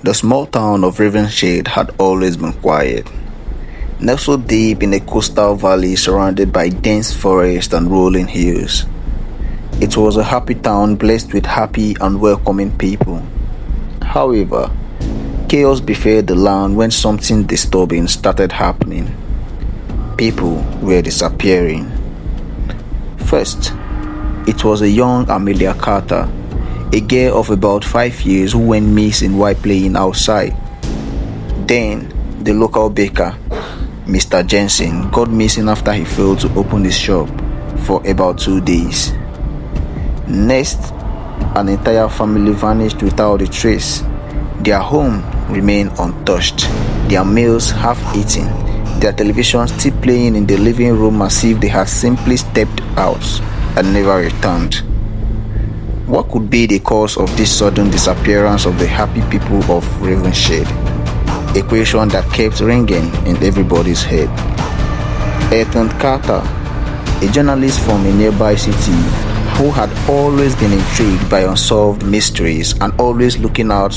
The small town of Ravenshade had always been quiet. Nestled deep in a coastal valley surrounded by dense forest and rolling hills. It was a happy town blessed with happy and welcoming people. However, chaos befell the land when something disturbing started happening. People were disappearing. First, it was a young Amelia Carter, a girl of about 5 years who went missing while playing outside. Then, the local baker, Mr. Jensen, got missing after he failed to open his shop for about 2 days. Next, an entire family vanished without a trace. Their home remained untouched, their meals half-eaten, their television still playing in the living room as if they had simply stepped out and never returned. What could be the cause of this sudden disappearance of the happy people of Ravenshade? A question that kept ringing in everybody's head. Ethan Carter, a journalist from a nearby city who had always been intrigued by unsolved mysteries and always looking out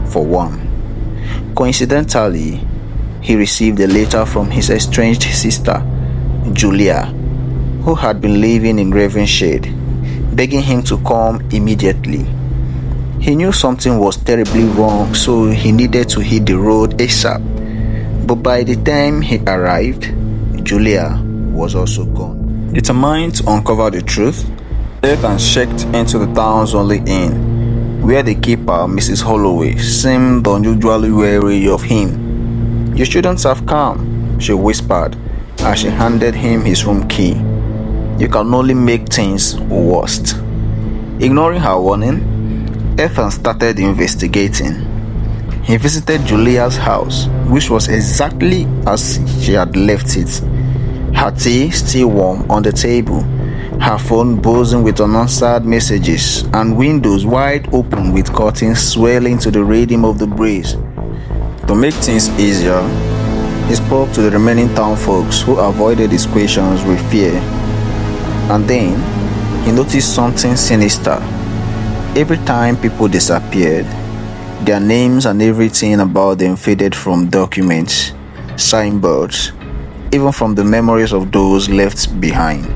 for one. Coincidentally, he received a letter from his estranged sister, Julia, who had been living in Ravenshade, begging him to come immediately. He knew something was terribly wrong, so he needed to hit the road ASAP. But by the time he arrived, Julia was also gone. Determined to uncover the truth, Ethan checked into the town's only inn, where the keeper, Mrs. Holloway, seemed unusually wary of him. "You shouldn't have come," she whispered as she handed him his room key. "You can only make things worse." Ignoring her warning, Ethan started investigating. He visited Julia's house, which was exactly as she had left it. Her tea still warm on the table, her phone buzzing with unanswered messages, and windows wide open with curtains swelling to the rhythm of the breeze. To make things easier, he spoke to the remaining town folks who avoided his questions with fear. And then, he noticed something sinister. Every time people disappeared, their names and everything about them faded from documents, signboards, even from the memories of those left behind.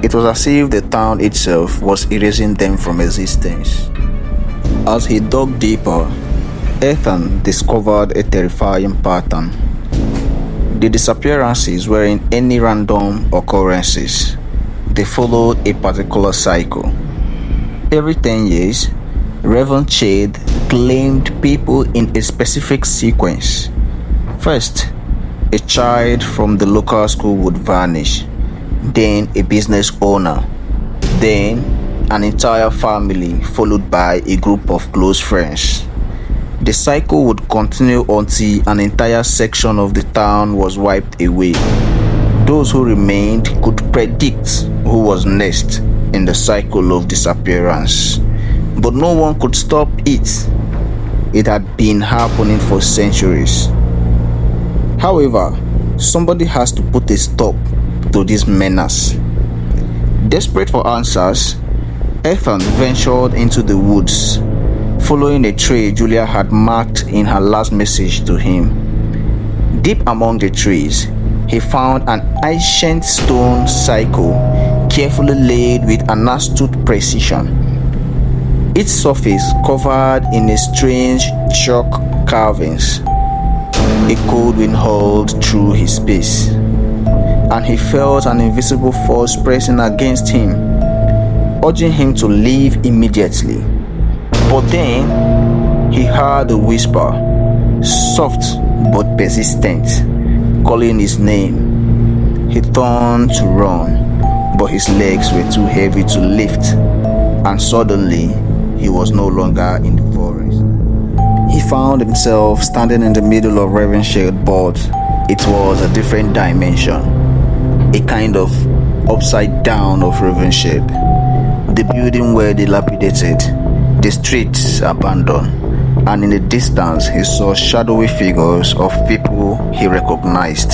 It was as if the town itself was erasing them from existence. As he dug deeper, Ethan discovered a terrifying pattern. The disappearances weren't any random occurrences. They followed a particular cycle. Every 10 years, Ravenshade claimed people in a specific sequence. First, a child from the local school would vanish, then a business owner, then an entire family, followed by a group of close friends. The cycle would continue until an entire section of the town was wiped away. Those who remained could predict who was next in the cycle of disappearance, but no one could stop it. It had been happening for centuries. However, somebody has to put a stop to this menace. Desperate for answers, Ethan ventured into the woods, following a trail Julia had marked in her last message to him. Deep among the trees, he found an ancient stone cycle, carefully laid with an astute precision. Its surface covered in a strange chalk carvings. A cold wind howled through his space, and he felt an invisible force pressing against him, urging him to leave immediately. But then, he heard a whisper, soft but persistent, calling his name. He turned to run, but his legs were too heavy to lift, and suddenly, he was no longer in the forest. He found himself standing in the middle of Ravenshade, but it was a different dimension, a kind of upside down of Ravenshade. The buildings were dilapidated, the streets abandoned, and in the distance he saw shadowy figures of people he recognized.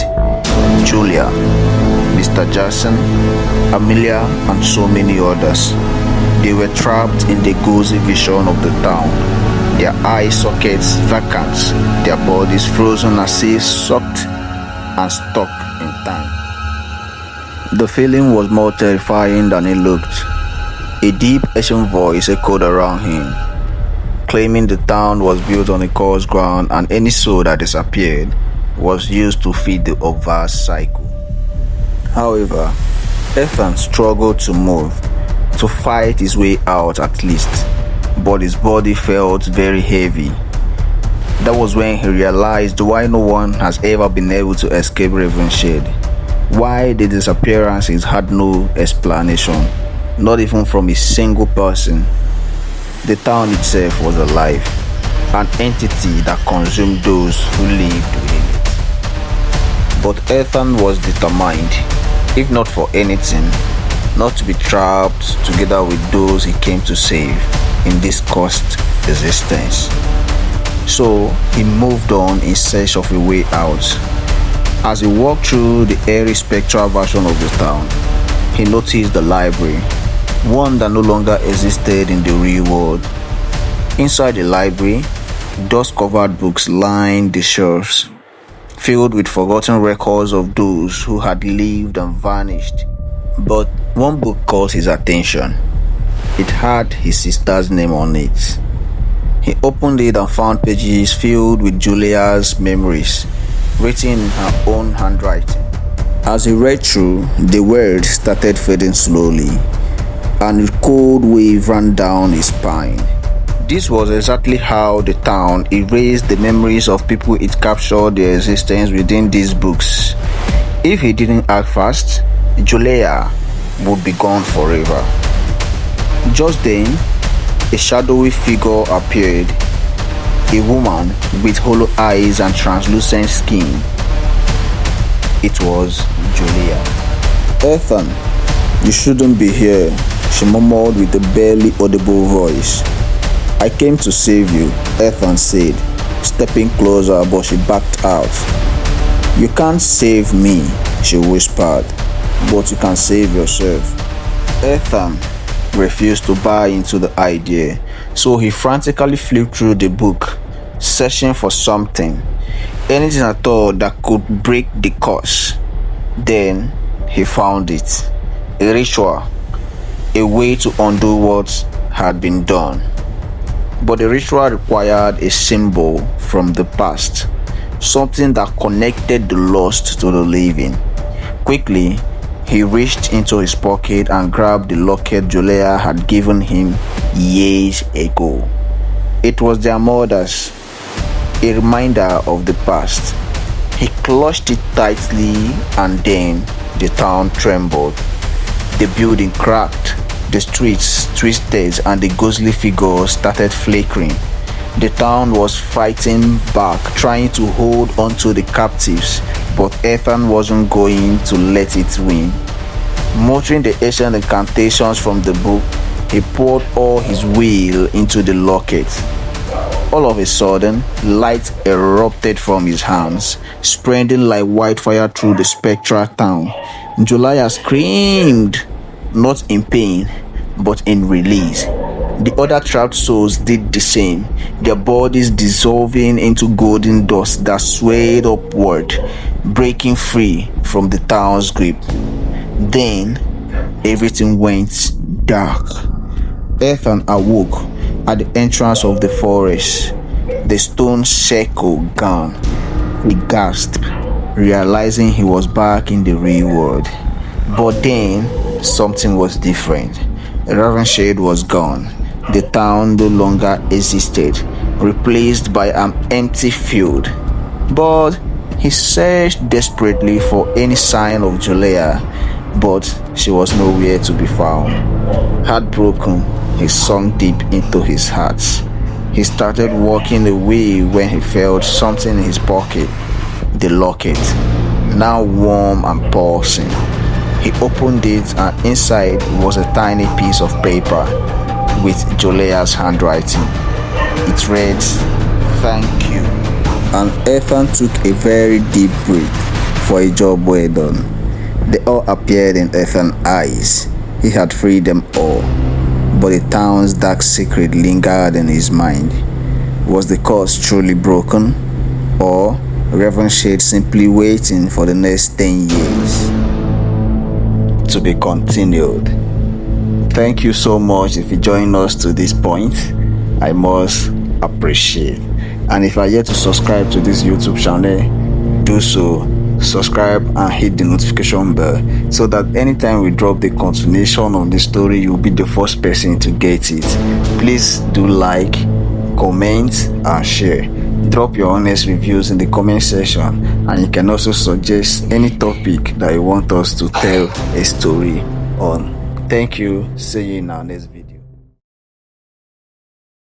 Julia, Mr. Jackson, Amelia, and so many others. They were trapped in the gauzy vision of the town, their eye sockets vacant, their bodies frozen as if sucked and stuck in time. The feeling was more terrifying than it looked. A deep Asian voice echoed around him, claiming the town was built on a cursed ground and any soul that disappeared was used to feed the obverse cycle. However, Ethan struggled to move, to fight his way out at least, but his body felt very heavy. That was when he realized why no one has ever been able to escape Ravenshade, why the disappearances had no explanation, not even from a single person. The town itself was alive, an entity that consumed those who lived within it. But Ethan was determined, if not for anything, not to be trapped together with those he came to save in this cursed existence. So he moved on in search of a way out. As he walked through the airy spectral version of the town, he noticed the library, one that no longer existed in the real world. Inside the library, dust-covered books lined the shelves, filled with forgotten records of those who had lived and vanished. But one book caught his attention. It had his sister's name on it. He opened it and found pages filled with Julia's memories, written in her own handwriting. As he read through, the words started fading slowly, and a cold wave ran down his spine. This was exactly how the town erased the memories of people it captured their existence within these books. If he didn't act fast, Julia would be gone forever. Just then, a shadowy figure appeared, a woman with hollow eyes and translucent skin. It was Julia. Ethan, you shouldn't be here, she murmured with a barely audible voice. I came to save you, Ethan said, stepping closer, but she backed out. You can't save me, she whispered, but you can save yourself. Ethan refused to buy into the idea, so he frantically flipped through the book, searching for something, anything at all that could break the curse. Then he found it, a ritual, a way to undo what had been done. But the ritual required a symbol from the past, something that connected the lost to the living. Quickly, he reached into his pocket and grabbed the locket Julia had given him years ago. It was their mother's, a reminder of the past. He clutched it tightly, and then the town trembled. The building cracked, the streets twisted, and the ghostly figures started flickering. The town was fighting back, trying to hold onto the captives, but Ethan wasn't going to let it win. Muttering the ancient incantations from the book, he poured all his will into the locket. All of a sudden, light erupted from his hands, spreading like wildfire through the spectral town. Julia screamed, not in pain, but in release. The other trapped souls did the same, their bodies dissolving into golden dust that swayed upward, breaking free from the town's grip. Then, everything went dark. Ethan awoke at the entrance of the forest, the stone circle gone. He gasped, realizing he was back in the real world. But then, something was different. Ravenshade was gone. The town no longer existed, replaced by an empty field. But he searched desperately for any sign of Julia, but she was nowhere to be found. Heartbroken, he sunk deep into his heart. He started walking away when he felt something in his pocket, the locket, now warm and pulsing. He opened it, and inside was a tiny piece of paper with Julia's handwriting. It read, "Thank you." And Ethan took a very deep breath for a job well done. They all appeared in Ethan's eyes. He had freed them all, but the town's dark secret lingered in his mind. Was the curse truly broken, or Ravenshade simply waiting for the next 10 years? To be continued. Thank you so much if you joined us to this point. I must appreciate. And if you are yet to subscribe to this YouTube channel, do so. Subscribe and hit the notification bell so that anytime we drop the continuation of the story, you'll be the first person to get it. Please do like, comment and share. Drop your honest reviews in the comment section, and you can also suggest any topic that you want us to tell a story on. Thank you. See you in our next video.